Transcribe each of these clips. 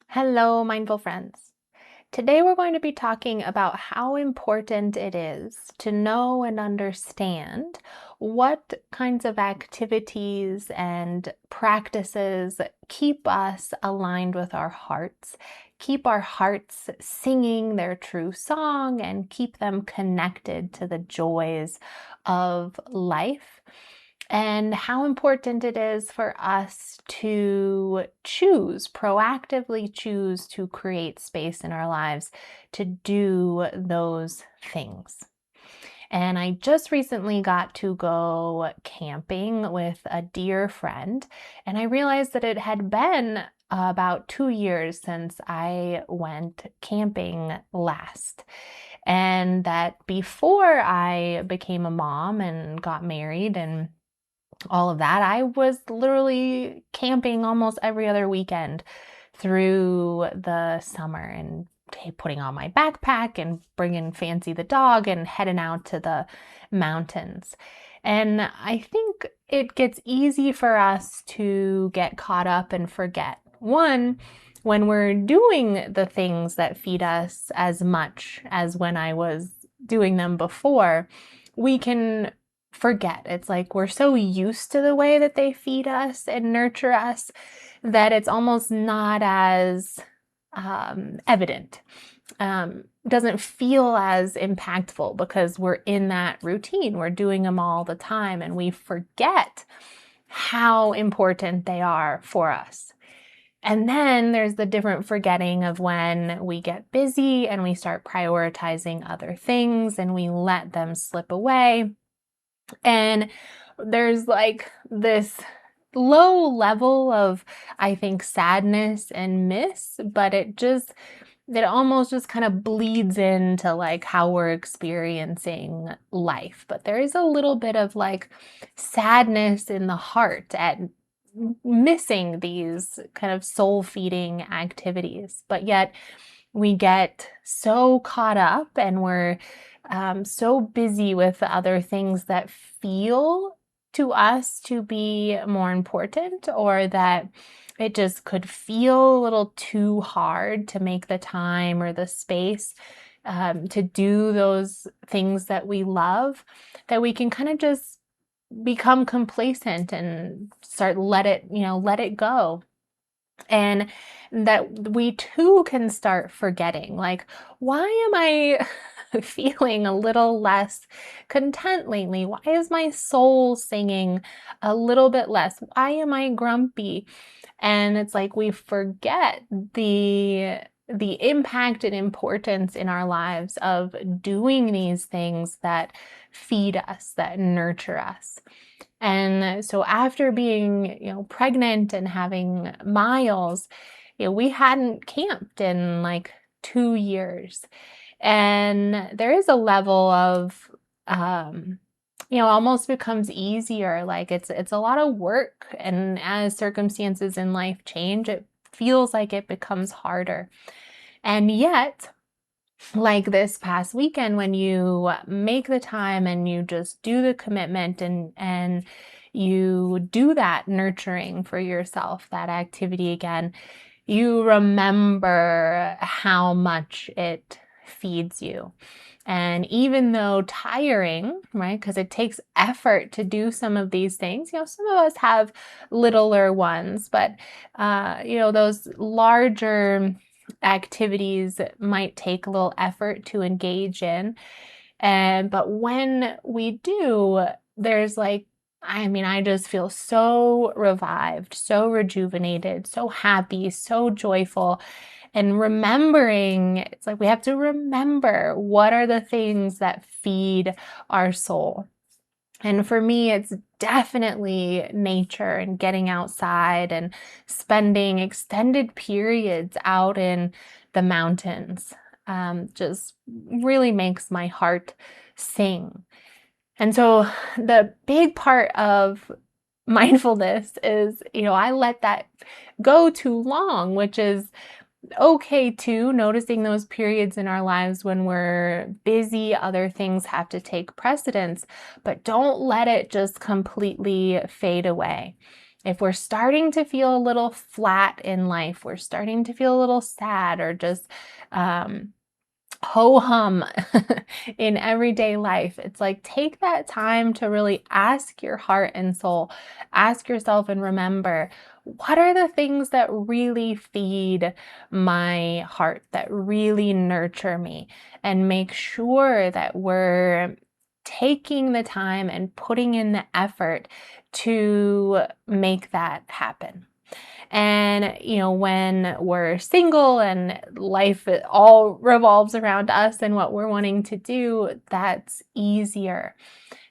Hello, mindful friends. Today we're going to be talking about how important it is to know and understand what kinds of activities and practices keep us aligned with our hearts, keep our hearts singing their true song, and keep them connected to the joys of life, and how important it is for us to proactively choose to create space in our lives to do those things. And I just recently got to go camping with a dear friend, and I realized that it had been about 2 years since I went camping last. And that before I became a mom and got married and all of that, I was literally camping almost every other weekend through the summer and putting on my backpack and bringing Fancy the dog and heading out to the mountains. And I think it gets easy for us to get caught up and forget. One, when we're doing the things that feed us as much as when I was doing them before, we can forget. It's like we're so used to the way that they feed us and nurture us that it's almost not as evident. Doesn't feel as impactful because we're in that routine. We're doing them all the time and we forget how important they are for us. And then there's the different forgetting of when we get busy and we start prioritizing other things and we let them slip away. And there's like this low level of, I think, sadness and miss, but it almost just kind of bleeds into like how we're experiencing life. But there is a little bit of like sadness in the heart at missing these kind of soul feeding activities. But yet we get so caught up and we're so busy with the other things that feel to us to be more important, or that it just could feel a little too hard to make the time or the space to do those things that we love, that we can kind of just become complacent and let it go. And that we too can start forgetting, like, why am I feeling a little less content lately? Why is my soul singing a little bit less? Why am I grumpy? And it's like we forget the impact and importance in our lives of doing these things that feed us, that nurture us. And so after being, pregnant and having Miles, we hadn't camped in like 2 years. And there is a level of, almost becomes easier. Like it's a lot of work. And as circumstances in life change, it feels like it becomes harder. And yet, like this past weekend, when you make the time and you just do the commitment and you do that nurturing for yourself, that activity again, you remember how much it feeds you. And even though tiring, right, because it takes effort to do some of these things, some of us have littler ones, but those larger activities might take a little effort to engage in. But when we do, there's like, I just feel so revived, so rejuvenated, so happy, so joyful. And remembering, it's like we have to remember what are the things that feed our soul. And for me, it's definitely nature and getting outside and spending extended periods out in the mountains. Just really makes my heart sing. And so the big part of mindfulness is, I let that go too long, which is okay too, noticing those periods in our lives when we're busy, other things have to take precedence, but don't let it just completely fade away. If we're starting to feel a little flat in life, we're starting to feel a little sad or just um, ho hum in everyday life. It's like take that time to really ask your heart and soul, ask yourself and remember what are the things that really feed my heart, that really nurture me, and make sure that we're taking the time and putting in the effort to make that happen. And, when we're single and life it all revolves around us and what we're wanting to do, that's easier.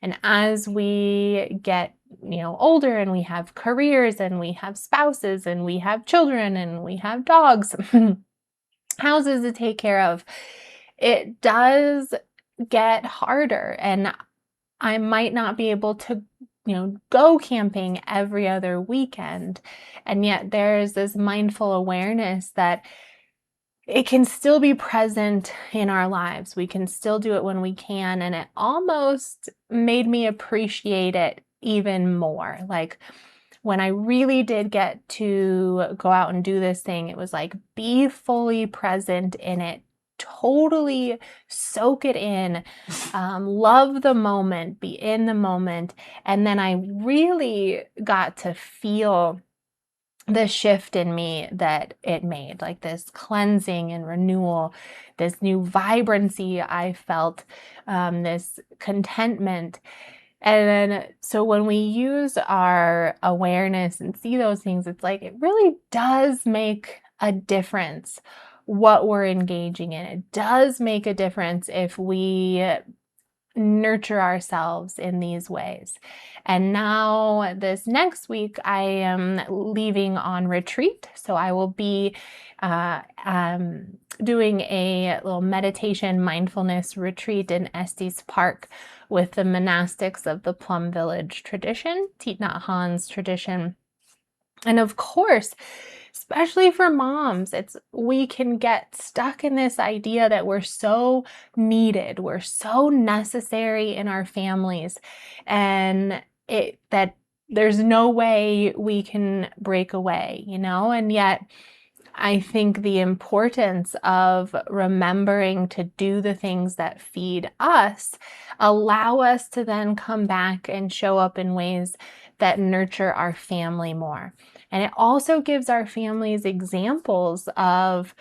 And as we get, older and we have careers and we have spouses and we have children and we have dogs, houses to take care of, it does get harder. And I might not be able to, go camping every other weekend. And yet there's this mindful awareness that it can still be present in our lives. We can still do it when we can. And it almost made me appreciate it even more. Like when I really did get to go out and do this thing, it was like be fully present in it, totally soak it in, love the moment, be in the moment. And then I really got to feel the shift in me that it made, like this cleansing and renewal, this new vibrancy I felt, this contentment. And then, so when we use our awareness and see those things, it's like it really does make a difference what we're engaging in. It does make a difference if we nurture ourselves in these ways. And now, this next week, I am leaving on retreat. So I will be doing a little meditation mindfulness retreat in Estes Park with the monastics of the Plum Village tradition, Thich Nhat Hanh's tradition. And of course, especially for moms, we can get stuck in this idea that we're so needed, we're so necessary in our families, and that there's no way we can break away, and yet I think the importance of remembering to do the things that feed us allow us to then come back and show up in ways that nurture our family more. And it also gives our families examples of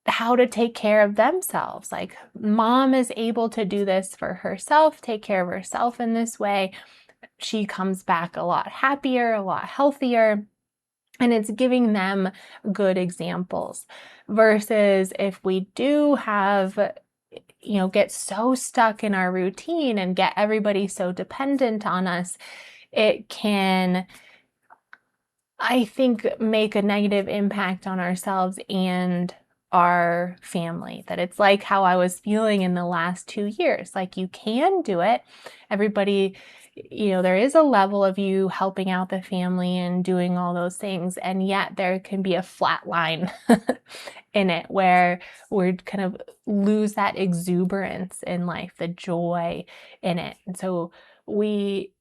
how to take care of themselves. Like mom is able to do this for herself, take care of herself in this way. She comes back a lot happier, a lot healthier. And it's giving them good examples versus if we do have, get so stuck in our routine and get everybody so dependent on us, it can, I think, make a negative impact on ourselves and our family. That it's like how I was feeling in the last 2 years. Like you can do it. Everybody, there is a level of you helping out the family and doing all those things. And yet there can be a flat line in it where we kind of lose that exuberance in life, the joy in it. And so we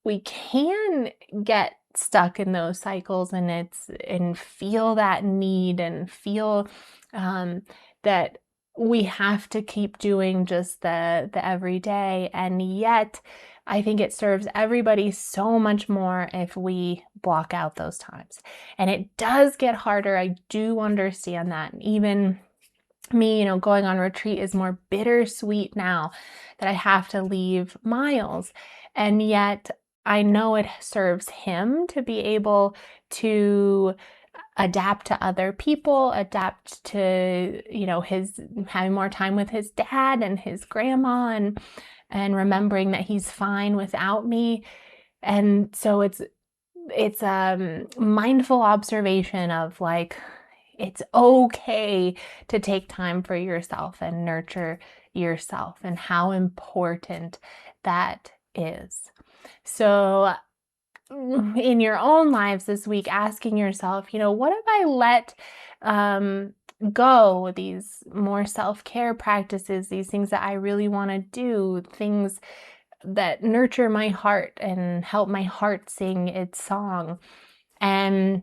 we can get stuck in those cycles and feel that need and feel that we have to keep doing just the everyday. And yet I think it serves everybody so much more if we block out those times. And it does get harder. I do understand that. And even me, going on retreat is more bittersweet now that I have to leave Miles. And yet I know it serves him to be able to adapt to other people, adapt to, his having more time with his dad and his grandma and remembering that he's fine without me. And so it's a mindful observation of like, it's okay to take time for yourself and nurture yourself and how important that is. So in your own lives this week, asking yourself, what have I let go, these more self-care practices, these things that I really want to do, things that nurture my heart and help my heart sing its song. And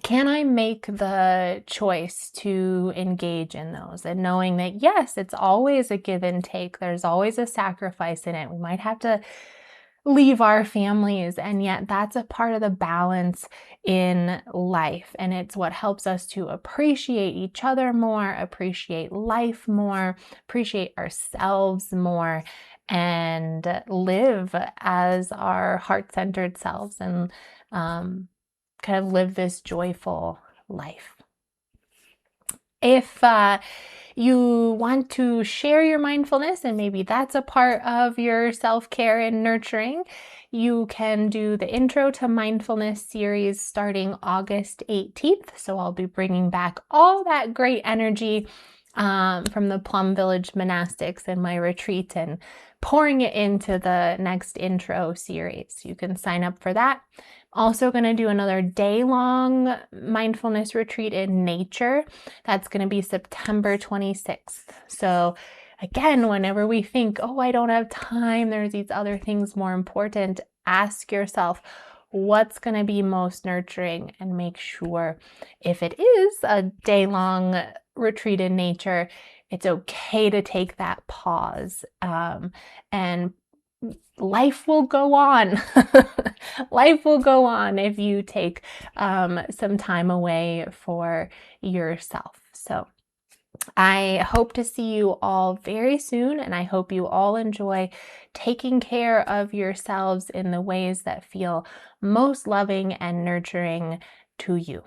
can I make the choice to engage in those? And knowing that, yes, it's always a give and take, there's always a sacrifice in it. We might have to leave our families, and yet that's a part of the balance in life. And it's what helps us to appreciate each other more, appreciate life more, appreciate ourselves more, and live as our heart centered selves, and um, kind of live this joyful life. If you want to share your mindfulness, and maybe that's a part of your self-care and nurturing, you can do the Intro to Mindfulness series starting August 18th. So I'll be bringing back all that great energy from the Plum Village Monastics and my retreat and pouring it into the next intro series. You can sign up for that. Also going to do another day-long mindfulness retreat in nature. That's going to be September 26th. So again, whenever we think, oh, I don't have time, there's these other things more important, ask yourself, what's going to be most nurturing, and make sure if it is a day-long retreat in nature, it's okay to take that pause, and life will go on. Life will go on if you take some time away for yourself. So I hope to see you all very soon, and I hope you all enjoy taking care of yourselves in the ways that feel most loving and nurturing to you.